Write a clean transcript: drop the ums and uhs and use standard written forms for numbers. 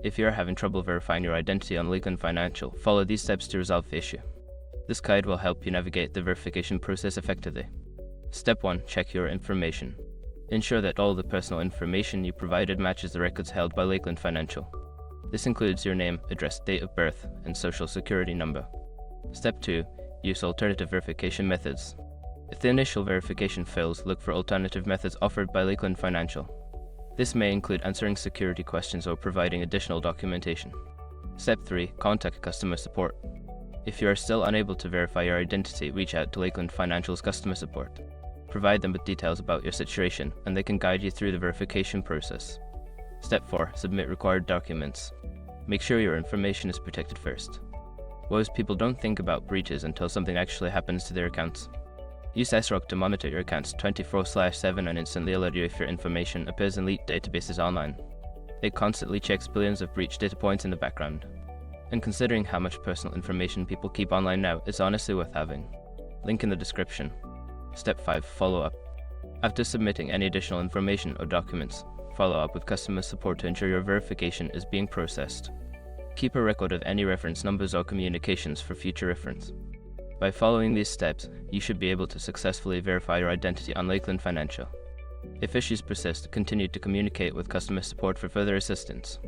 If you are having trouble verifying your identity on Lakeland Financial, follow these steps to resolve the issue. This guide will help you navigate the verification process effectively. Step 1. Check your information. Ensure that all the personal information you provided matches the records held by Lakeland Financial. This includes your name, address, date of birth, and social security number. Step 2. Use alternative verification methods. If the initial verification fails, look for alternative methods offered by Lakeland Financial. This may include answering security questions or providing additional documentation. Step 3. Contact customer support. If you are still unable to verify your identity, reach out to Lakeland Financial's customer support. Provide them with details about your situation, and they can guide you through the verification process. Step 4. Submit required documents. Make sure your information is protected first. Most people don't think about breaches until something actually happens to their accounts. Use SROC to monitor your accounts 24/7 and instantly alert you if your information appears in leaked databases online. It constantly checks billions of breach data points in the background. And considering how much personal information people keep online now, it's honestly worth having. Link in the description. Step 5. Follow up. After submitting any additional information or documents, follow up with customer support to ensure your verification is being processed. Keep a record of any reference numbers or communications for future reference. By following these steps, you should be able to successfully verify your identity on Lakeland Financial. If issues persist, continue to communicate with customer support for further assistance.